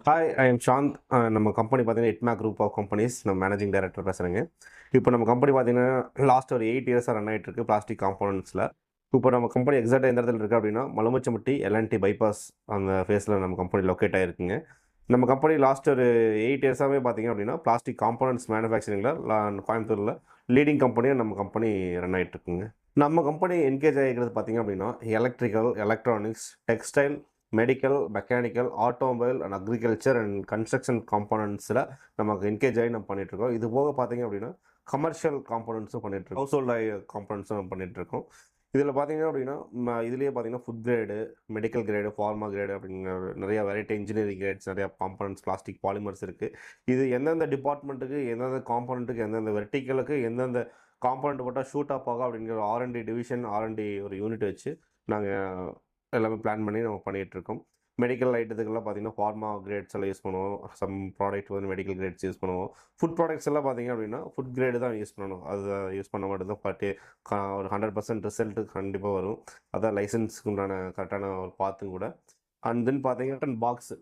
Hi, I am Chand. நம்ம company பார்த்தீங்கன்னா Etmac group of companies நம்ம மேனேஜிங் டைரக்டர் பேசுகிறேங்க. இப்போ நம்ம கம்பெனி பார்த்தீங்கன்னா லாஸ்ட் ஒரு 8 இயர்ஸாக ரன் ஆகிட்டு இருக்கு பிளாஸ்டிக் காம்போனன்ட்ஸில். இப்போ நம்ம கம்பெனி எக்ஸாக்டாக எந்த இடத்துல இருக்குது அப்படின்னா மலுமிச்சம்பட்டி எல்என்டி பைபாஸ் அந்த ஃபேஸில் நம்ம கம்பெனி லொக்கேட் ஆகிருக்குங்க. நம்ம கம்பெனி லாஸ்ட் ஒரு 8 இயர்ஸாகவே பார்த்தீங்க அப்படின்னா பிளாஸ்டிக் காம்போனன்ட்ஸ் மேனுஃபேக்சரிங்கில் கோயம்புத்தூரில் லீடிங் கம்பெனியாக நம்ம கம்பெனி ரன் ஆகிட்டு இருக்குங்க. நம்ம கம்பெனி என்கேஜ் ஆகிக்கிறது பார்த்தீங்க அப்படின்னா electrical, electronics, textile, medical, mechanical, automobile and agriculture and construction காம்போனன்ட்ஸில் நமக்கு என்கேஜ் ஆகி நம்ம பண்ணிகிட்ருக்கோம். இது போக பார்த்தீங்க அப்படின்னா கமர்ஷியல் காம்போனன்ட்ஸும் பண்ணிகிட்ருக்கோம், ஹவுஸ் ஹோல்ட் காம்போனன்ட்ஸும் நம்ம பண்ணிகிட்ருக்கோம். இதில் பார்த்தீங்க அப்படின்னா இதுலேயே பார்த்தீங்கன்னா food grade, medical grade, pharma grade அப்படிங்கிற நிறைய வெரைட்டி இன்ஜினியரிங் கிரேட்ஸ், நிறையா காம்போனன்ட்ஸ், பிளாஸ்டிக் பாலிமர்ஸ் இருக்குது. இது எந்தெந்த டிபார்ட்மெண்ட்டுக்கு, எந்தெந்த காம்போனண்ட்டுக்கு, எந்தெந்த வெர்டிக்கலுக்கு, எந்தெந்த காம்போனண்ட் போட்டால் ஷூட் அப் ஆகும் அப்படிங்கிற ஆர்என்டி டிவிஷன், ஆர்என்டி ஒரு யூனிட் வச்சு நாங்கள் எல்லாமே பிளான் பண்ணி நம்ம பண்ணிகிட்ருக்கோம். மெடிக்கல் ஐட்டத்துக்கெல்லாம் பார்த்தீங்கன்னா ஃபார்மா கிரேட்ஸ் எல்லாம் யூஸ் பண்ணுவோம். சம் ப்ராடக்ட் வந்து மெடிக்கல் கிரேட்ஸ் யூஸ் பண்ணுவோம். ஃபுட் ப்ராடக்ட்ஸ் எல்லாம் பார்த்தீங்க அப்படின்னா ஃபுட் கிரேடு தான் யூஸ் பண்ணணும். அது யூஸ் பண்ண மட்டும் தான் ஒரு 100% ரிசல்ட்டு கண்டிப்பாக வரும். அதான் லைசன்ஸுக்கு உண்டான கரெக்டான ஒரு பாத்தும் கூட. அண்ட் தென் பார்த்தீங்கன்னா box,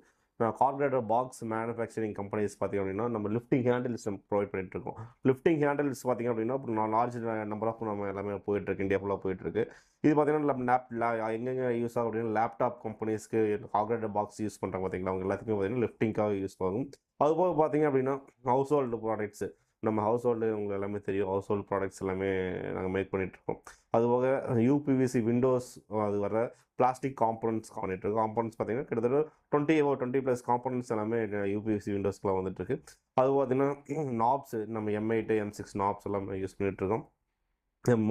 carburettor box manufacturing companies பார்த்திங்க அப்படின்னா நம்ம லிஃப்டிங் ஹேண்டில்ஸ் நம்ம ப்ரொவைட் பண்ணிட்டுருக்கோம். லிஃப்டிங் ஹேண்டில்ஸ் பார்த்திங்க அப்படின்னா இப்போ லார்ஜ் நம்பர் ஆஃப் நம்ம எல்லாமே போயிட்டுருக்கு, இந்தியா ஃபுல்லாக போயிட்டுருக்கு. இது பார்த்திங்கன்னா நம்ம எங்கெங்கே யூஸ் ஆகும் அப்படின்னா லேப்டாப் கம்பெனிஸ்க்கு கார்பரேட்டர் பாக்ஸ் யூஸ் பண்ணுறாங்க பார்த்தீங்களா, அவங்க எல்லாத்துக்குமே பார்த்திங்கன்னா லிஃப்டிங்காக யூஸ் ஆகும். அதுபோக பார்த்திங்க அப்படின்னா ஹவுஸ் ஹோல்டு ப்ராடக்ட்ஸு, நம்ம ஹவுஸ் ஹோல்டு உங்களுக்கு எல்லாமே தெரியும், ஹவுஸ் ஹோல்டு ப்ராடக்ட்ஸ் எல்லாமே நாங்கள் மேக் பண்ணிகிட்ருக்கோம். அதுபோக யூபிவிசி விண்டோஸ், அது வர பிளாஸ்டிக் காம்போனன்ட்ஸ் பண்ணிகிட்ருக்கோம். காம்போனன்ட்ஸ் பார்த்திங்கன்னா கிட்டத்தட்ட 20+ காம்போனன்ட்ஸ் எல்லாமே யூபிவிசி விண்டோஸ்க்குலாம் வந்துட்டுருக்கு. அது பார்த்திங்கன்னா நாப்ஸு, நம்ம M8 M6 நாப்ஸ் எல்லாமே யூஸ் பண்ணிகிட்ருக்கோம்.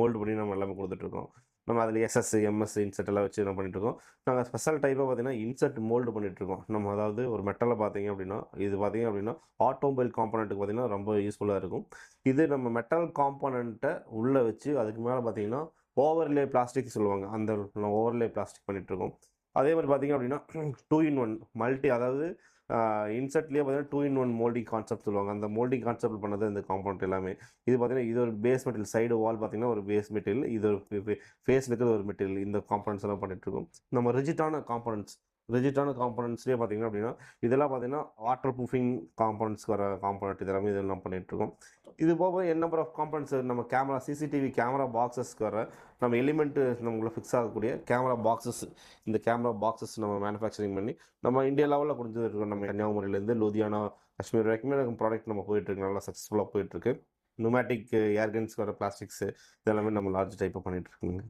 மோல்டு பண்ணி நம்ம எல்லாமே கொடுத்துட்ருக்கோம். நம்ம அதில் எஸ்எஸ், எம்எஸ் இன்செர்ட் எல்லாம் வச்சு நம்ம பண்ணிகிட்ருக்கோம். நாங்கள் ஸ்பெஷல் டைப்பாக பார்த்திங்கன்னா இன்செர்ட் மோல்டு பண்ணிகிட்ருக்கோம். நம்ம அதாவது ஒரு மெட்டலை பார்த்திங்க அப்படின்னா இது பார்த்திங்க அப்படின்னா ஆட்டோமொபைல் காம்போனண்ட்டுக்கு பார்த்திங்கன்னா ரொம்ப யூஸ்ஃபுல்லாக இருக்கும். இது நம்ம மெட்டல் காம்போனண்ட்டை உள்ளே வச்சு அதுக்கு மேலே பார்த்திங்கன்னா ஓவர்லே பிளாஸ்டிக் சொல்லுவாங்க, அந்த ஓவர்லே பிளாஸ்டிக் பண்ணிகிட்ருக்கோம். அதே மாதிரி பார்த்திங்க அப்படின்னா 2-in-1 மல்டி, அதாவது இன்செர்ட்லேயே பார்த்தீங்கன்னா 2-in-1 மோல்டிங் கான்செப்ட் சொல்லுவாங்க. அந்த மோல்டிங் கான்செப்ட் பண்ணது இந்த காம்பவுண்ட் எல்லாமே. இது பார்த்தீங்கன்னா இது ஒரு பேஸ் மெட்டீரியல், சைடு வால் பார்த்தீங்கன்னா ஒரு பேஸ் மெட்டீரியல், இது ஒரு ஃபேஸில் இருக்கிற ஒரு மெட்டீரியல். இந்த காம்பவுண்ட்ஸ் எல்லாம் பண்ணிகிட்ருக்கோம். நம்ம ரிஜிட்டான காம்பவுண்ட்ஸ்லேயே பார்த்தீங்கன்னா அப்படின்னா இதெல்லாம் பார்த்தீங்கன்னா வாட்டர் ப்ரூஃபிங் காம்பவுண்ட்ஸ்க்கு வர காம்பவுண்ட் இதெல்லாமே இதெல்லாம் பண்ணிகிட்ருக்கோம். இது போக நம்பர் ஆஃப் காம்பவுண்ட்ஸ், நம்ம கேமரா, சிசிடிவி கேமரா பாக்ஸஸ்க்கு வர நம்ம எலிமெண்ட்டு நம்மளை ஃபிக்ஸ் ஆகக்கூடிய கேமரா பாக்ஸஸ், இந்த கேமரா பாக்ஸஸ் நம்ம மேனுஃபேக்சரிங் பண்ணி நம்ம இந்தியா லெவலில் கொடுத்துட்டு இருக்கோம். நம்ம கன்னியாகுமரியிலேருந்து லூதியானா, காஷ்மீர் வரைக்குமே ப்ராடக்ட் நம்ம போயிட்டுருக்கு, நல்லா சக்ஸஸ்ஃபுல்லாக போயிட்டுருக்கு. நுமேட்டிக் ஏர்கன்ஸ் வர பிளாஸ்டிக்ஸு இதெல்லாமே நம்ம லார்ஜ் டைப்பாக பண்ணிகிட்ருக்குங்க.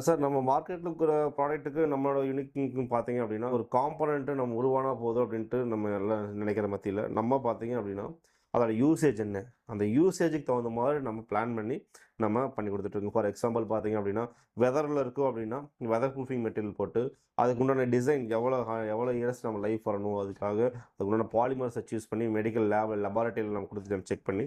சார், நம்ம மார்க்கெட்டில் இருக்கிற ப்ராடக்ட்டுக்கு நம்மளோட யூனிக்னு பார்த்தீங்க அப்படின்னா ஒரு காம்பனண்ட்டு நம்ம உருவானா போதும் அப்படின்ட்டு நம்ம எல்லாம் நினைக்கிற மத்தியில் நம்ம பார்த்தீங்க அப்படின்னா அதோட யூசேஜ் என்ன, அந்த யூசேஜுக்கு தகுந்த மாதிரி நம்ம பிளான் பண்ணி நம்ம பண்ணி கொடுத்துட்ருக்கோம். ஃபார் எக்ஸாம்பிள் பார்த்தீங்க அப்படின்னா வெதரில் இருக்கும் அப்படின்னா வெதர் ப்ரூஃபிங் மெட்டீரியல் போட்டு அதுக்கு உண்டான டிசைன் எவ்வளோ இயர்ஸ் நம்ம லைஃப் வரணும், அதுக்காக அதுக்கு உண்டான பாலிமர்ஸை சூஸ் பண்ணி மெடிக்கல் லெபார்ட்டரியில் நம்ம கொடுத்து நம்ம செக் பண்ணி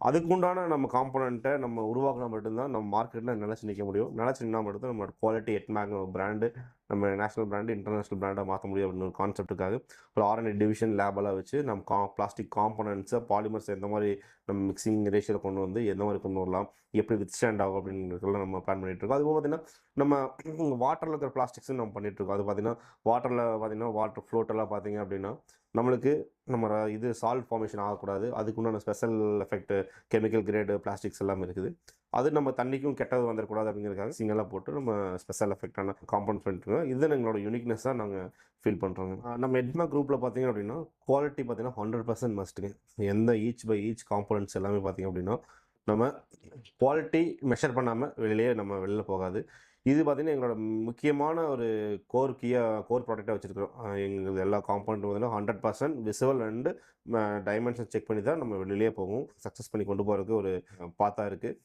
அதுக்கு உண்டான நம்ம காம்போனண்ட்டை நம்ம உருவாக்கினா மட்டும்தான் நம்ம மார்க்கெட்டில் நினச்சி நிற்க முடியும். நினச்சி நின்னா மட்டும்தான் நம்மளோட குவாலிட்டி Etmac பிராண்டு நம்ம நேஷனல் பிராண்டு இன்டர்நேஷ்னல் பிராண்டாக மாற்ற முடியும் அப்படின்னு ஒரு கான்செப்ட்டுக்காக ஒரு R&D டிவிஷன் லேபெல்லாம் வச்சு நம்ம பிளாஸ்டிக் காம்போனன்ட்ஸை, பாலிமர்ஸ் எந்த மாதிரி நம்ம மிக்சிங் ரேஷியோவில் கொண்டு வந்து எந்த மாதிரி கொண்டு வரலாம், எப்படி வித் ஸ்டாண்ட் ஆகும் அப்படின்றதுலாம் நம்ம பிளான் பண்ணிகிட்ருக்கோம். அதுவும் பார்த்திங்கன்னா நம்ம வாட்டரில் இருக்கிற பிளாஸ்டிக்ஸும் நம்ம பண்ணிகிட்ருக்கோம். அது பார்த்திங்கன்னா வாட்டர் ஃப்ளோட்டெல்லாம் பார்த்திங்க அப்படின்னா நம்மளுக்கு நம்ம இது சால்ட் ஃபார்மேஷன் ஆகக்கூடாது, அதுக்குண்டான special effect chemical grade plastics எல்லாமே இருக்குது. அது நம்ம தண்ணிக்கும் கெட்டது வந்துடக்கூடாது அப்படிங்கிறதுக்காக சிங்கெல்லாம் போட்டு நம்ம ஸ்பெஷல் எஃபெக்டான காம்பவுண்ட் பண்ணிட்டுருக்கோம். இது எங்களோட யூனிக்னஸாக நாங்கள் ஃபீல் பண்ணுறோங்க. நம்ம Etmac குரூப்பில் பார்த்திங்க அப்படின்னா குவாலிட்டி பார்த்திங்கன்னா 100% மஸ்ட்டுங்க. எந்த ஈச் காம்பனன்ட்ஸ் எல்லாமே பார்த்திங்க அப்படின்னா நம்ம குவாலிட்டி மெஷர் பண்ணாமல் வெளியில் போகாது. இது பார்த்திங்கன்னா எங்களோட முக்கியமான ஒரு கோர் ப்ராடக்டாக வச்சுருக்கிறோம். எங்களுக்கு எல்லா காம்பவுண்டும் பார்த்திங்கன்னா 100% விசுவல் அண்டு டைமென்ஷன் செக் பண்ணி தான் நம்ம வெளியிலே போகும். சக்ஸஸ் பண்ணி கொண்டு போகிறதுக்கு ஒரு பாத்தாக இருக்குது.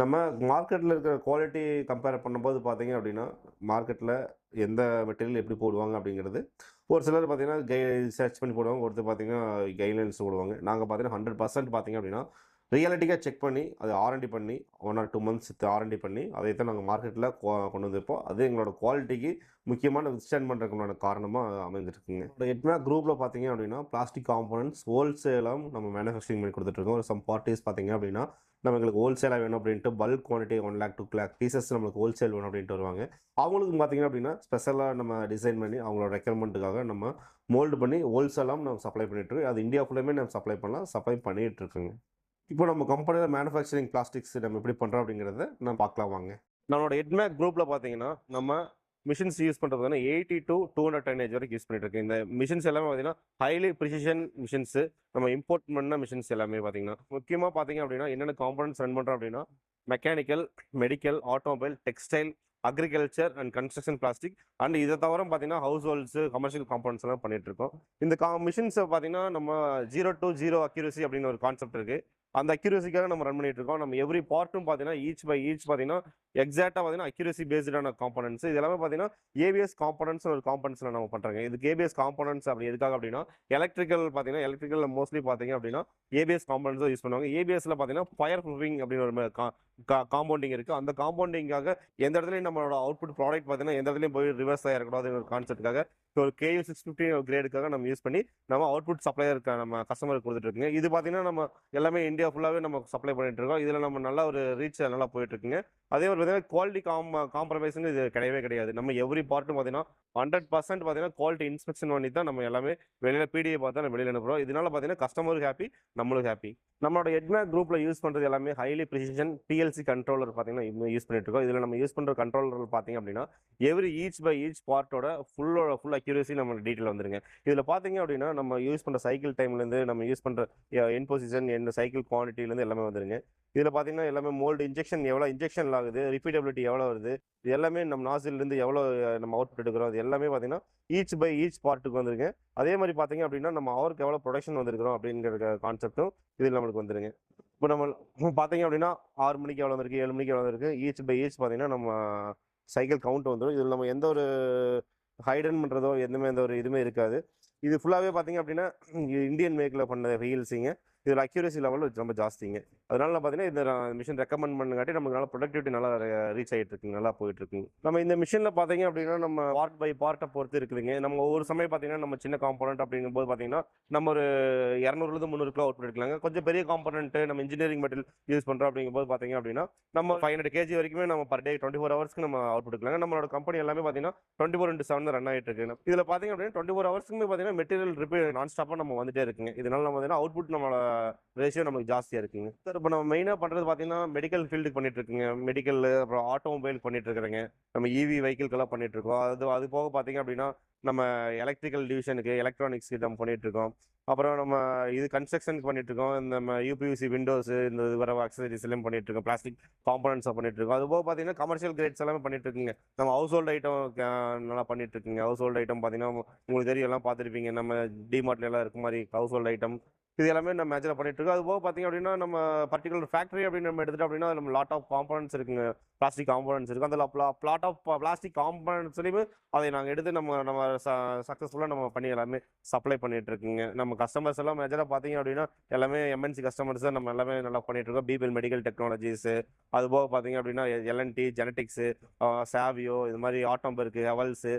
நம்ம மார்க்கெட்டில் இருக்கிற குவாலிட்டி கம்பேர் பண்ணும்போது பார்த்திங்க அப்படின்னா மார்க்கெட்டில் எந்த மெட்டீரியல் எப்படி போடுவாங்க அப்படிங்கிறது ஒரு சிலர் பார்த்திங்கன்னா சர்ச் பண்ணி போடுவாங்க, ஒருத்தர் பார்த்திங்கன்னா கைட்லைன்ஸ் போடுவாங்க. நாங்கள் பார்த்திங்கன்னா 100% பார்த்திங்க அப்படின்னா ரியாலிட்டிக்காக செக் பண்ணி அது R&D பண்ணி 1 or 2 months R&D பண்ணி அதை தான் நாங்கள் மார்க்கெட்டில் கொண்டு வந்திருப்போம். அது எங்களோட குவாலிட்டிக்கு முக்கியமான வித்ஸ்டாண்ட் பண்ணுறதுக்குண்டான காரணமாக அமைஞ்சிருக்குங்க. Etmac குரூப்பில் பார்த்தீங்க அப்படின்னா பிளாஸ்டிக் காம்போனன்ட்ஸ் ஹோல்சேலாக நம்ம மேனுஃபேக்சரிங் பண்ணி கொடுத்துட்ருக்கோம். ஒரு சம் பார்ட்டிஸ் பார்த்தீங்க அப்படின்னா நம்மளுக்கு ஹோல்சேலாக வேணும் அப்படின்ட்டு bulk quantity 1 lakh 2 lakh pieces நம்மளுக்கு ஹோல்சேல் வேணும் அப்படின்ட்டு வருவாங்க. அவங்களுக்கு பார்த்தீங்க அப்படின்னா ஸ்பெஷலாக நம்ம டிசைன் பண்ணி அவங்களோட ரெக்யர்மெண்ட்டுக்காக நம்ம மோல்டு பண்ணி ஹோல்சேலாகவும் நம்ம சப்ளை பண்ணிகிட்ருக்கோம். அது இந்தியா ஃபுல்லுமே நம்ம சப்ளை பண்ணலாம், சப்ளை பண்ணிகிட்ருக்குங்க. இப்போ நம்ம கம்பெனியில் மேனுஃபேக்சரிங் பிளாஸ்டிக்ஸ் நம்ம எப்படி பண்ணுறோம் அப்படிங்கிறத நான் பார்க்கலாம் வாங்க. நம்மளோட எட்மேக் குரூப்பில் பார்த்தீங்கன்னா நம்ம மிஷின்ஸ் யூஸ் பண்ணுறது 80 to 200 டன்னேஜ் வரைக்கும் யூஸ் பண்ணிட்டு இருக்கு. இந்த மிஷின்ஸ் எல்லாமே பார்த்தீங்கன்னா ஹைலி ப்ரிசிஷன் மிஷின்ஸு, நம்ம இம்போர்ட் பண்ண மிஷின்ஸ் எல்லாமே பார்த்தீங்கன்னா முக்கியமாக பார்த்தீங்க அப்படின்னா என்னென்ன காம்பனன்ட்ஸ் ரன் பண்ணுறோம் அப்படின்னா mechanical, medical, automobile, textile, agriculture and construction plastic and இதை தவிர பார்த்தீங்கன்னா ஹவுஸ் ஹோல்ட்ஸு, கமர்ஷியல் காம்பனன்ட்ஸ் எல்லாம் பண்ணிட்டு இருக்கோம். இந்த மிஷின்ஸை பார்த்தீங்கன்னா நம்ம 0 to 0 அக்யூரசி அப்படின்னு ஒரு கான்செப்ட் இருக்குது. அந்த அக்யூரசிக்காக நம்ம ரன் பண்ணிட்டு இருக்கோம். நம்ம எவ்ரி பார்ட்டும் பார்த்தீங்கன்னா ஈச் பை ஈச் பார்த்தீங்கன்னா எக்ஸாக்டாக பார்த்தீங்கன்னா அக்யூரசி பேஸ்டான காம்பனன்ட்ஸ். இது எல்லாமே பார்த்தீங்கன்னா ஏபிஎஸ் காம்பனன்ட்ஸ் ஒரு காம்பனன்ட்ஸில் நம்ம பண்ணுறாங்க. இதுக்கு ஏபிஎஸ் காம்பனன்ட்ஸ் அப்படி எதுக்காக அப்படின்னா எலக்ட்ரிக்கல் மோஸ்ட்லி பார்த்தீங்க அப்படின்னா ஏபிஎஸ் காம்பனன்ட்ஸ் யூஸ் பண்ணுவாங்க. ஏபிஎஸ்ல பார்த்தீங்கன்னா ஃபயர் ப்ரூஃபிங் அப்படின்னு ஒரு காம்பவுண்டிங் இருக்குது. அந்த காம்பவுண்டிங்காக எந்த இடத்துலையும் நம்மளோட அவுட்புட் ப்ராடக்ட் பார்த்தீங்கன்னா எந்த இடத்துலையும் போய் ரிவர்ஸ் ஆகிடக்கூடாதுன்னு ஒரு கான்செப்ட்டுக்காக ஒரு KU 650 கிரேடுக்காக நம்ம யூஸ் பண்ணி நம்ம அவுட்புட் சப்ளையருக்கு நம்ம கஸ்டமருக்கு கொடுத்துட்டு இருக்குங்க. இது பார்த்தீங்கன்னா நம்ம எல்லாமே இந்தியா ஃபுல்லாகவே நம்ம சப்ளை பண்ணிட்டு இருக்கோம். இதில் நம்ம நல்ல ஒரு ரீச் நல்லா போயிட்டு இருக்குங்க. அதே ஒரு பார்த்தீங்கன்னா குவாலிட்டி காம்ப்ரமைஸுங்க இது கிடையவே கிடையாது. நம்ம எவ்ரி பார்ட்டும் பார்த்தீங்கன்னா 100% பார்த்தீங்கன்னா குவாலிட்டி இன்ஸ்பெக்ஷன் பண்ணி தான் நம்ம எல்லாமே வெளியில் பிடிஏ பார்த்து நம்ம வெளியில் அனுப்புகிறோம். இதனால பார்த்தீங்கன்னா கஸ்டமருக்கு ஹாப்பி, நம்மளுக்கு ஹாப்பி. நம்மளோட எட்மேக் குரூப்பில் யூஸ் பண்ணுறது எல்லாமே ஹைலி ப்ரிசிஷன் PLC கண்ட்ரோலர் பார்த்தீங்கன்னா யூஸ் பண்ணிட்டு இருக்கோம். இதில் நம்ம யூஸ் பண்ணுற கண்ட்ரோலர் பார்த்தீங்க அப்படின்னா எவ்ரி ஈச் பை ஈச் பார்ட்டோட ஃபுல் அக்யூரசி நம்ம டீட்டெயில் வந்துருங்க. இதில் பார்த்தீங்க அப்படின்னா நம்ம யூஸ் பண்ணுற சைக்கிள் டைம்லேருந்து நம்ம யூஸ் பண்ணுற என் பொசிஷன் எந்த சைக்கிள் குவான்டிட்டிலேருந்து எல்லாமே வந்துருங்க. இதில் பார்த்தீங்கன்னா எல்லாமே மோல்டு இன்ஜெக்ஷன் எவ்வளோ இன்ஜெக்ஷன் ஆகுது, ரிப்பீட்டபிலிட்டி எவ்வளோ வருது, இது எல்லாமே நம்ம நாசிலிருந்து எவ்வளோ நம்ம அவுட்புட் எடுக்கிறோம், அது எல்லாமே பார்த்தீங்கன்னா ஈச் பை ஈச் பார்ட்டுக்கு வந்துருங்க. அதே மாதிரி பார்த்தீங்க அப்படின்னா நம்ம அவருக்கு எவ்வளோ ப்ரொடக்ஷன் வந்திருக்கிறோம் அப்படிங்கிற கான்செப்ட்டும் இதில் நம்மளுக்கு வந்துருங்க. இப்போ நம்ம பார்த்தீங்க அப்படின்னா 6 மணிக்கு எவ்வளோ வந்திருக்கு, 7 மணிக்கு எவ்வளோ இருக்குது, ஈச் பை ஈச் பார்த்தீங்கன்னா நம்ம சைக்கிள் கவுண்ட் வந்துடும். இதில் நம்ம எந்த ஒரு ஹைடன் பண்ணுறதோ எந்த ஒரு இதுவுமே இருக்காது. இது ஃபுல்லாகவே பார்த்தீங்க அப்படின்னா இந்தியன் மேக்கில் பண்ண ரீல்ஸிங்க. இதில் அக்யூரசி லெவல் ரொம்ப ஜாஸ்திங்க. அதனால பார்த்தீங்கன்னா இந்த மிஷின் ரெக்கமெண்ட் பண்ணுங்காட்டி நமக்கு நல்லா ப்ரொடக்டிவிட்டி நல்லா ரீச் ஆகிட்டு இருக்குங்க, நல்லா போயிட்டு இருக்குங்க. நம்ம இந்த மிஷினில் பார்த்தீங்க அப்படின்னா நம்ம பார்ட் பை பார்ட்டை பொறுத்து இருக்குதுங்க. நம்ம ஒவ்வொரு சமயம் பார்த்தீங்கன்னா நம்ம சின்ன காம்பனன்ட் அப்படிங்கும்போது பார்த்தீங்கன்னா நம்ம ஒரு 200 300 கிலோ அவுட்புட் எடுக்கலாங்க. கொஞ்சம் பெரிய காம்பனன்ட் நம்ம இன்ஜினியரிங் மெட்டீரியல் யூஸ் பண்ணுறோம் அப்படிங்கும்போது பார்த்தீங்க அப்படின்னா நம்ம 500 kg வரைக்குமே நம்ம பர் டே 24 ஹவர்ஸ்க்கு நம்ம அவுட்புட் எடுக்கலாங்க. நம்மளோட கம்பெனி எல்லாமே பார்த்தீங்கன்னா 24/7 ரன் ஆகிட்டு இருக்கு. இதில் பார்த்தீங்க அப்படின்னா 24 ஹவர்ஸ்க்குமே பார்த்தீங்கன்னா மெட்டீரியல் ரிப்பேர் நான் ஸ்டாப்பாக நம்ம வந்துட்டே இருக்குங்க. இதனால நம்ம பார்த்தீங்கன்னா அவுட்புட் நம்மளோட ரேஷியோ நமக்கு ஜாஸ்தியாக இருக்குங்க. சார் இப்போ நம்ம மெயினாக பண்ணுறது பார்த்தீங்கன்னா மெடிக்கல் ஃபீல்டுக்கு பண்ணிட்டு இருக்குங்க. மெடிக்கல் அப்புறம் ஆட்டோமொபைல் பண்ணிட்டு இருக்கிறேங்க. நம்ம EV வெஹிக்கிள்கெல்லாம் பண்ணிட்டு இருக்கோம். அது போக பார்த்தீங்க அப்படின்னா நம்ம எலக்ட்ரிக்கல் டிவிஷனுக்கு எலக்ட்ரானிக்ஸ்க்கு நம்ம பண்ணிட்டு இருக்கோம். அப்புறம் நம்ம இது கன்ஸ்ட்ரக்ஷனுக்கு பண்ணிட்டு இருக்கோம். நம்ம UPVC விண்டோஸ் இந்த வர அக்சசரிஸ் எல்லாம் பண்ணிட்டு இருக்கோம். பிளாஸ்டிக் காம்பனன்ட்ஸாக பண்ணிட்டு இருக்கோம். அது போக பார்த்தீங்கன்னா கமர்ஷியல் கிரேட்ஸ் எல்லாமே பண்ணிட்டு இருக்குங்க. நம்ம ஹவுஸ் ஹோல்டு ஐட்டம் நல்லா பண்ணிட்டு இருக்குங்க. ஹவுஸ் ஹோல்டு ஐட்டம் பார்த்தீங்கன்னா உங்களுக்கு தெரியும், எல்லாம் பார்த்துருப்பீங்க. நம்ம டிமார்ட்ல எல்லாம் இருக்க மாதிரி ஹவுஸ் ஹோல்டு ஐட்டம் இது எல்லாமே நம்ம மேட்சில் பண்ணிட்டு இருக்கோம். அது போக பார்த்தீங்க அப்படின்னா நம்ம பர்டிகுலர் ஃபேக்ட்ரி அப்படின்னு நம்ம எடுத்துட்டோம் அப்படின்னா நம்ம லாட் ஆஃப் காம்பனன்ட்ஸ் இருக்குங்க. பிளாஸ்டிக் காம்பனன்ட்ஸ் இருக்குது. அந்த லாட் ஆஃப் பிளாஸ்டிக் காம்பனன்ட்ஸ்லையுமே அதை நாங்கள் எடுத்து நம்ம சக்ஸஸ்ஃபுல்லாக நம்ம பண்ணி எல்லாமே சப்ளை பண்ணிட்டு இருக்குங்க. நம்ம கஸ்டமர்ஸ் எல்லாம் மேஜராக பார்த்தீங்க அப்படின்னா எல்லாமே MNC கஸ்டமர்ஸ் தான் நம்ம எல்லாமே நல்லா பண்ணிட்டு இருக்கோம். பிபிஎல் மெடிக்கல் டெக்னாலஜிஸு, அது போக பார்த்தீங்க அப்படின்னா LNT ஜெனட்டிக்ஸு, சாவியோ, இது மாதிரி ஆட்டோம்பர்க்கு ஹெவல்ஸு,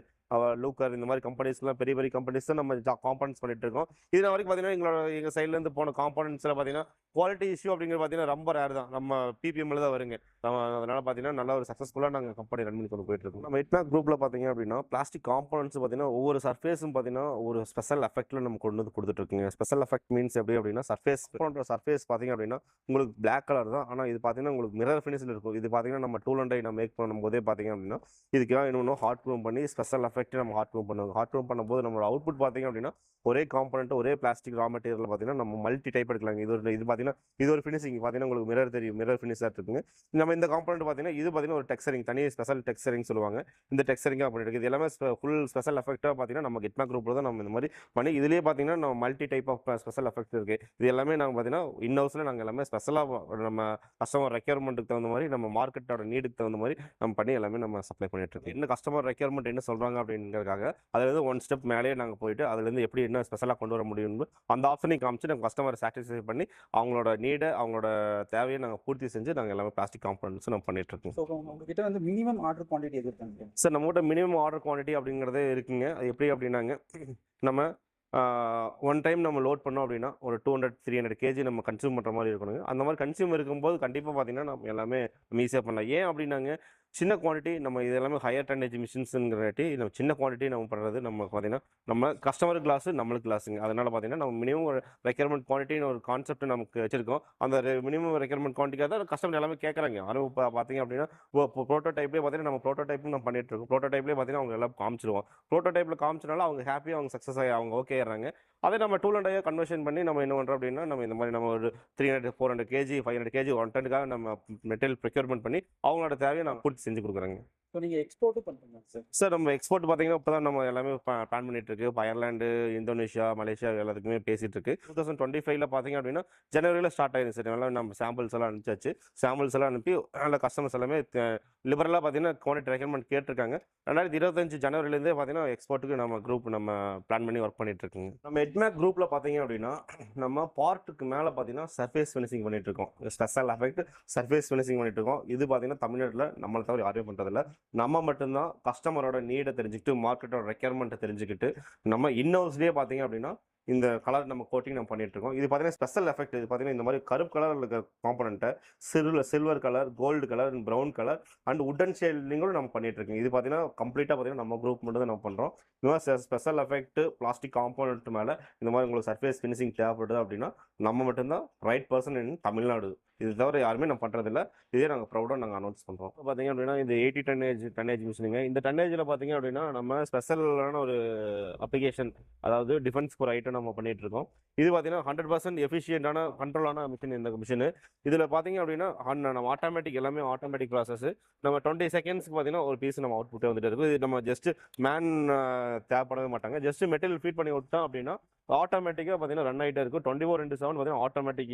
லூக்கர் இந்த மாதிரி கம்பெனிஸ்லாம் பெரிய பெரிய கம்பெனிஸ் தான் நம்ம காம்பனன்ட்ஸ் பண்ணிட்டு இருக்கோம். இது வரைக்கும் பார்த்தீங்கன்னா எங்கள் சைட்லேருந்து போன காம்பனன்ட்ஸில் பார்த்தீங்கன்னா குவாலிட்டி இஷ்யூ அப்படிங்கிறது பார்த்தீங்கன்னா ரொம்ப ரேர் தான். நம்ம PPMல தான் வருங்க. அதனால பார்த்தீங்கன்னா நல்ல ஒரு சக்ஸஸ்ஃபுல்லாக நாங்கள் கம்பெனி ரன் பண்ணி கொண்டு போயிட்டு இருக்கோம். நம்ம எட்மேக் குரூப்பில் பார்த்தீங்க அப்படின்னா பிளாஸ்டிக் காம்பனன்ட்ஸ் பார்த்தீங்கன்னா ஒவ்வொரு சர்ஃபேஸும் பார்த்தீங்கன்னா ஒரு ஸ்பெஷல் எஃபெக்ட்ல நம்ம கொண்டு வந்து கொடுத்துட்டு இருக்குங்க. ஸ்பெஷல் எஃபெக்ட் மீன்ஸ் எப்படி அப்படின்னா சர்ஃபேஸ் பார்த்தீங்க அப்படின்னா உங்களுக்கு பிளாக் கலர் தான். ஆனால் இது பார்த்தீங்கன்னா உங்களுக்கு மிரர் ஃபினிஷில் இருக்கும். இது பார்த்தீங்கன்னா நம்ம டூல் அண்ட் நம்ம மேக் பண்ணும்போதே பார்த்தீங்க அப்படின்னா இதுக்கெல்லாம் இன்னும் ஹாட் க்ரோம் பண்ணி ஸ்பெஷல் எஃபெக்ட் நம்ம ஹாட் க்ரோம் பண்ணுவோம். ஹாட் க்ரோம் பண்ணும்போது நம்மளோட அவுட்புட் பார்த்தீங்க அப்படின்னா ஒரே காம்பனன்ட் ஒரே பிளாஸ்டிக் ரா மெட்டீரியல் பார்த்தீங்கன்னா நம்ம மல்டி டைப் எடுக்கலாங்க. இது பார்த்தீங்கன்னா இது ஒரு ஃபினிஷிங் பார்த்தீங்கன்னா உங்களுக்கு மிரர் தெரியும், மிரர் ஃபினிஷாக இருக்குங்க. நம்ம இந்த காம்பனன்ட் பார்த்தீங்கன்னா இது பார்த்தீங்கன்னா ஒரு டெக்ஸ்சரிங், தனி ஸ்பெஷல் டெக்ஸ்சரிங் சொல்லுவாங்க. இந்த டெக்ஸ்சரிங்காக பண்ணிட்டு இது எல்லாமே ஃபுல் ஸ்பெஷல் எஃபெக்டாக பார்த்தீங்கன்னா நம்ம எட்மேக் குரூப்பில் தான் நம்ம இந்த மாதிரி பண்ணி இதுலேயே பார்த்தீங்கன்னா நம்ம multi type of special effect இருக்குது. இது எல்லாமே நாங்கள் பார்த்தீங்கன்னா இன்ஹவுஸில் நாங்கள் எல்லாமே ஸ்பெஷலாக நம்ம கஸ்டமர் ரெக்யர்மெண்ட்டுக்கு தகுந்த மாதிரி நம்ம மார்க்கெட்டோட நீடுக்கு தகுந்த மாதிரி நம்ம பண்ணி எல்லாமே நம்ம சப்ளை பண்ணிட்டு இருக்கோம். என்ன கஸ்டமர் ரெக்யர்மெண்ட் என்ன சொல்கிறாங்க அப்படிங்கிறதுக்காக அதில் ஒன் ஸ்டெப் மேலேயே நாங்கள் போயிட்டு அதுலேருந்து எப்படி என்ன ஸ்பெஷலாக கொண்டு வர முடியும்னு அந்த ஆப்ஷனையும் காமிச்சு நம்ம கஸ்டமரை சாட்டிஸ்ஃபை பண்ணி அவங்களோட நீடை அவங்களோட தேவையை நாங்கள் பூர்த்தி செஞ்சு நாங்கள் எல்லாமே பிளாஸ்டிக் காம்பனன்ட்ஸ் நம்ம பண்ணிட்டு இருக்கோம். ஸோ உங்ககிட்ட வந்து மினிமம் ஆர்டர் குவான்டிட்டி எது இருக்காங்க சார்? நம்மகிட்ட மினிமம் ஆர்டர் குவான்டிட்டி அப்படிங்கிறதே இருக்குங்க. அது எப்படி அப்படின்னாங்க நம்ம ஒன் டைம் நம்ம லோட் பண்ணோம் அப்படின்னா ஒரு 200-300 கேஜி நம்ம கன்சியூம் பண்ணுற மாதிரி இருக்கணுங்க. அந்த மாதிரி கன்சியூம் இருக்கும்போது கண்டிப்பாக பார்த்தீங்கன்னா நம்ம எல்லாமே ஈஸியாக பண்ணலாம். ஏன் அப்படின்னாங்க, சின்ன குவான்டிட்டி நம்ம இது எல்லாமே ஹையர் டன்னேஜ் மிஷின்ஸுங்கிறட்டி நம்ம சின்ன குவான்டிட்டி நம்ம பண்ணுறது நம்ம பார்த்தீங்கன்னா நம்ம கஸ்டமருக்கு கிளாஸு நம்மளுக்கு கிளாஸுங்க. அதனால் பார்த்தீங்கன்னா நம்ம மினிமம் ஒரு ரெக்யர்மெண்ட் குவான்டிட்டின்னு ஒரு கான்செப்ட் நமக்கு வச்சிருக்கோம். அந்த மினிமம் ரெக்யர்மெண்ட் குவான்டிட்டிக்காக தான் கஸ்டமர் எல்லாமே கேட்குறாங்க. யாரும் இப்போ பார்த்தீங்க அப்படின்னா ப்ரோட்டோடைப்லேயே பார்த்தீங்கன்னா நம்ம ப்ரோட்டோடைப்பும் நம்ம பண்ணிட்டு இருக்கோம். ப்ரோட்டோடைப்லேயே பார்த்தீங்கன்னா அவங்க எல்லாம் காமிச்சிருவோம். ப்ரோட்டோடைப்பில் காமிச்சனால அவங்க ஹாப்பியாக அவங்க சக்ஸஸ் ஆகி அவங்க ஓகே ஆகிறாங்க. அதே நம்ம டூல் அண்ட் ஐயாக கன்வர்ஷன் பண்ணி நம்ம என்ன பண்ணுறோம் அப்படின்னா நம்ம இந்த மாதிரி நம்ம ஒரு 300-400 கேஜி 500 கேஜி 1 டன்னுக்காக நம்ம மெட்டீரியல் ப்ரொக்யூர்மெண்ட் பண்ணி அவங்களோட தேவையை நான் பூர்த்தி செஞ்சு கொடுக்குறேங்க. ஸோ நீங்கள் எக்ஸ்போர்ட்டும் பண்ணுறீங்க சார் நம்ம எக்ஸ்போர்ட் பார்த்தீங்கன்னா இப்போ தான் நம்ம எல்லாமே பிளான் பண்ணிட்டு இருக்கு. இப்போ அயர்லாண்டு, இந்தோனேஷியா, மலேசியா எல்லாத்துக்குமே பேசிட்டு இருக்கு. 2025 பார்த்தீங்க அப்படின்னா ஜனவரியில் ஸ்டார்ட் ஆயிடுச்சு சார். எல்லாம் நம்ம சாம்பிள்ஸ் எல்லாம் அனுப்பிச்சாச்சு. சாம்பிள்ஸ் எல்லாம் அனுப்பி நல்ல கஸ்டமர்ஸ் எல்லாமே லிபரலாக பார்த்தீங்கன்னா குவான்டிட்டி ரெக்கமெண்ட் கேட்டிருக்காங்க. 2025 ஜனவரிலேருந்தே பார்த்தீங்கன்னா எக்ஸ்போர்ட்டுக்கு நம்ம குரூப் நம்ம பிளான் பண்ணி ஒர்க் பண்ணிட்டு இருக்கோங்க. நம்ம எட்மேக் குரூப்பில் பார்த்தீங்க அப்படின்னா நம்ம பார்ட்டுக்கு மேலே பார்த்தீங்கன்னா சர்ஃபேஸ் ஃபினிஷிங் பண்ணிட்டு இருக்கோம். ஸ்பெஷல் எஃபெக்ட் சர்ஃபேஸ் ஃபினிஷிங் பண்ணிட்டு இருக்கோம். இது பார்த்தீங்கன்னா தமிழ்நாட்டில் நம்மளை தவிர யாருமே பண்ணுறதில்ல. நம்ம மட்டும்தான் கஸ்டமரோட நீடை தெரிஞ்சுக்கிட்டு மார்க்கெட்டோட ரெக்யர்மெண்ட்டை தெரிஞ்சுக்கிட்டு நம்ம இன்னோஸ்லேயே பார்த்தீங்க அப்படின்னா இந்த கலர் நம்ம கோட்டிங் நம்ம பண்ணிட்டு இருக்கோம். இது பார்த்தீங்கன்னா ஸ்பெஷல் எஃபெக்ட். இது பார்த்தீங்கன்னா இந்த மாதிரி கருப்பு கலர் இருக்க காம்பனண்ட்டை silver colour, gold colour, brown colour and wooden ஷேடிங்கோடு நம்ம பண்ணிட்டு இருக்கோம். இது பார்த்தீங்கன்னா கம்ப்ளீட்டாக பார்த்தீங்கன்னா நம்ம குரூப் மட்டும் தான் நம்ம பண்ணுறோம். இந்த மாதிரி ஸ்பெஷல் எஃபெக்ட் பிளாஸ்டிக் காம்பனண்ட் மேலே இந்த மாதிரி உங்களுக்கு சர்ஃபேஸ் ஃபினிஷிங் தேவைப்படுது அப்படின்னா நம்ம மட்டும்தான் ரைட் பர்சன் இன் தமிழ்நாடு. இது தவிர யாருமே நம்ம பண்ணுறதில்ல. இதே நாங்கள் ப்ரௌடாக நாங்கள் அனௌன்ஸ் பண்ணுறோம். பார்த்தீங்க அப்படின்னா இந்த 80 டன்னேஜ் மிஷினுங்க. இந்த டன்னேஜில் பார்த்தீங்க அப்படின்னா நம்ம ஸ்பெஷலான ஒரு அப்ளிகேஷன், அதாவது டிஃபென்ஸ்க்கு ஒரு ஐட்டம் நம்ம பண்ணிட்டு இருக்கோம். இது பார்த்தீங்கன்னா 100% எஃபிஷியண்டான கண்ட்ரோலான மிஷின் இந்த மிஷினு. இதில் பார்த்தீங்க அப்படின்னா நம்ம ஆட்டோமேட்டிக் எல்லாமே ஆட்டோமேட்டிக் ப்ராசஸ். நம்ம 20 செகண்ட்ஸ்க்கு பார்த்தீங்கன்னா ஒரு பீஸ் நம்ம அவுட்புட்டே வந்துட்டு இருக்கும். இது நம்ம ஜஸ்ட் மேன் தேவைப்படவே மாட்டாங்க. ஜஸ்ட் மெட்டீரியல் ஃபீட் பண்ணி விட்டோம் அப்படின்னா ஆட்டோமேட்டிக்காக பார்த்தீங்கன்னா ரன் ஆகிட்டே இருக்கும். 24/7 பார்த்தீங்கன்னா ஆட்டோமேட்டிக்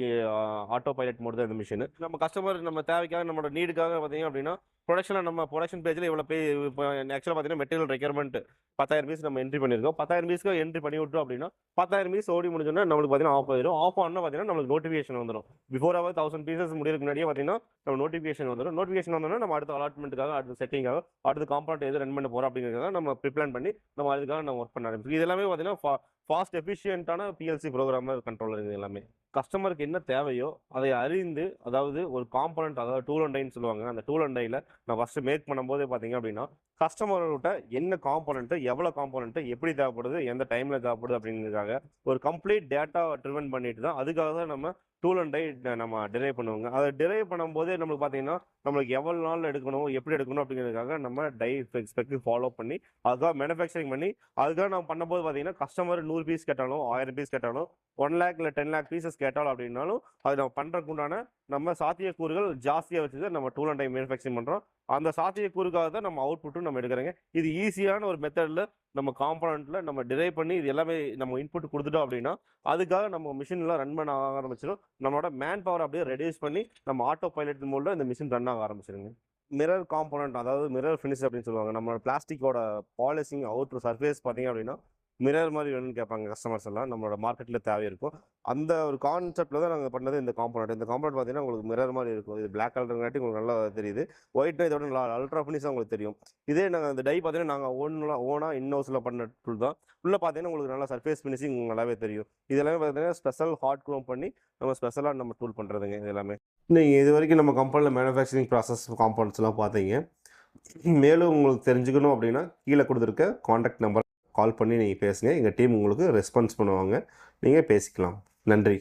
ஆட்டோ பைலட் மோட் தான் இந்த மிஷின். நம்ம கஸ்டமர் நம்ம தேவைக்காக நம்மளோட நீடுக்காக பார்த்தீங்க அப்படின்னா ப்ரொடக்ஷன் பேஜில் இவ்வளோ இப்போ ஆக்சுவலாக பார்த்தீங்கன்னா மெட்டீரியல் ரெக்யர்மெண்ட் 10,000 பீஸ் நம்ம என்ட்ரி பண்ணியிருக்கோம். 10,000 பீஸ்க்கு என்ட்ரி பண்ணி விட்டோம் அப்படின்னா 10,000 பீஸ் ஓடி முடிஞ்சோன்னா நம்மளுக்கு பார்த்தீங்கன்னா ஆஃப் ஆயிடும். ஆஃப் ஆனால் பார்த்தீங்கன்னா நம்மளுக்கு நோட்டிஃபிகேஷன் வந்துடும். பிஃபோர் 1000 பீசஸ் முடியறதுக்கு முன்னாடியே பார்த்தீங்கன்னா நம்ம நோட்டிஃபிகேஷன் வந்துடும். நோட்டிஃபிகேஷன் வந்தோன்னா நம்ம அடுத்த அலாட்மெண்ட்டுக்காக, அடுத்த செட்டிங்காக, அடுத்த காம்பனண்ட் எது ரன் பண்ண போகிறோம் அப்படிங்கிறத நம்ம ப்ரிப்ளான் பண்ணி நம்ம அதுக்காக நம்ம ஒர்க் பண்ண ஆரம்பிச்சு. இது எல்லாமே பார்த்தீங்கன்னா ஃபாஸ்ட் எஃபிஷியன்ட்டான பிஎல்சி ப்ரோக்ராமர் கண்ட்ரோலர். இது எல்லாமே கஸ்டமருக்கு என்ன தேவையோ அதை அறிந்து, அதாவது ஒரு காம்பனண்ட், அதாவது டூல் அண்ட் டைன்னு சொல்லுவாங்க. அந்த டூல் அண்ட் டையில் நான் ஃபஸ்ட்டு மேக் பண்ணும்போதே பார்த்தீங்க அப்படின்னா கஸ்டமர்கிட்ட என்ன காம்பனண்ட்டு, எவ்வளோ காம்பனண்ட்டு, எப்படி தேவைப்படுது, எந்த டைமில் தேவைப்படுது அப்படிங்கிறதுக்காக ஒரு கம்ப்ளீட் டேட்டா ட்ரிவன் பண்ணிட்டு தான் அதுக்காக தான் நம்ம டூல் அண்ட் டை நம்ம டிரைவ் பண்ணுவோங்க. அதை டிரைவ் பண்ணும்போதே நம்மளுக்கு பார்த்தீங்கன்னா நம்மளுக்கு எவ்வளோ நாள் எடுக்கணும், எப்படி எடுக்கணும் அப்படிங்கிறதுக்காக நம்ம டை ஸ்பெக் ஃபாலோ பண்ணி அதுக்காக மேனுஃபேக்சரிங் பண்ணி அதுக்காக நம்ம பண்ணும்போது பார்த்தீங்கன்னா கஸ்டமர் 100 பீஸ் கேட்டாலும், 1000 பீஸ் கேட்டாலும், 1 lakh இல்லை 10 lakh பீசஸ் கேட்டாலும் அப்படின்னாலும் அது நம்ம பண்ணுறதுக்கு உண்டான நம்ம சாத்தியக்கூறுகள் ஜாஸ்தியாக வச்சு தான் நம்ம டூல் அண்ட் டை மேனுஃபேக்சரிங் பண்ணுறோம். அந்த சாத்தியக்கூறுக்காக தான் நம்ம அவுட்புட்டும் நம்ம எடுக்கிறோங்க. இது ஈஸியான ஒரு மெத்தடில் நம்ம காம்பனண்ட்டில் நம்ம டிரைவ் பண்ணி இது எல்லாமே நம்ம இன்புட் கொடுத்துட்டோம் அப்படின்னா அதுக்காக நம்ம மிஷின்லாம் ரன் பண்ண ஆரம்பிச்சிடும். நம்மளோட மேன் பவர் அப்படியே ரெடியூஸ் பண்ணி நம்ம ஆட்டோ பைலட் மோடில் இந்த மிஷின் ரன் ஆக ஆரம்பிச்சிருங்க. மிரர் காம்பனண்ட், அதாவது மிரர் ஃபினிஷ் அப்படின்னு சொல்லுவாங்க. நம்மளோட பிளாஸ்டிக்கோட பாலிசிங் அவுட்ரு சர்ஃபேஸ் பார்த்தீங்க அப்படின்னா மிரர் மாதிரி வேணும்னு கேட்பாங்க கஸ்டமர்ஸ் எல்லாம். நம்மளோட மார்க்கெட்டில் தேவை இருக்கும். அந்த ஒரு கான்செப்டில் தான் நாங்கள் பண்ணது இந்த காம்பனண்ட். இந்த காம்பனண்ட் பார்த்தீங்கன்னா உங்களுக்கு மிரர் மாதிரி இருக்கும். இது பிளாக் கலருங்காட்டி உங்களுக்கு நல்லா தெரியுது. ஒயிட்னா இதோட அல்ட்ரா ஃபினிஷாக உங்களுக்கு தெரியும். இதே நாங்கள் அந்த டை பார்த்தீங்கன்னா நாங்கள் ஓனாக இன்னோஸில் பண்ண டூல் தான். உள்ளே பார்த்தீங்கன்னா உங்களுக்கு நல்லா சர்ஃபேஸ் ஃபினிஷிங் நல்லாவே தெரியும். இது எல்லாமே பார்த்தீங்கன்னா ஸ்பெஷல் ஹாட் க்ரோம் பண்ணி நம்ம ஸ்பெஷலாக நம்ம டூல் பண்ணுறதுங்க. இது எல்லாமே நீங்கள் இது வரைக்கும் நம்ம கம்பெனியில் மேனுஃபேக்சரிங் ப்ராசஸ் காம்பனண்ட்ஸ்லாம் பார்த்தீங்க. மேலும் உங்களுக்கு தெரிஞ்சுக்கணும் அப்படின்னா கீழே கொடுத்துருக்க காண்டாக்ட் நம்பர் கால் பண்ணி நீங்கள் பேசுங்க. எங்கள் டீம் உங்களுக்கு ரெஸ்பான்ஸ் பண்ணுவாங்க. நீங்கள் பேசிக்கலாம். நன்றி.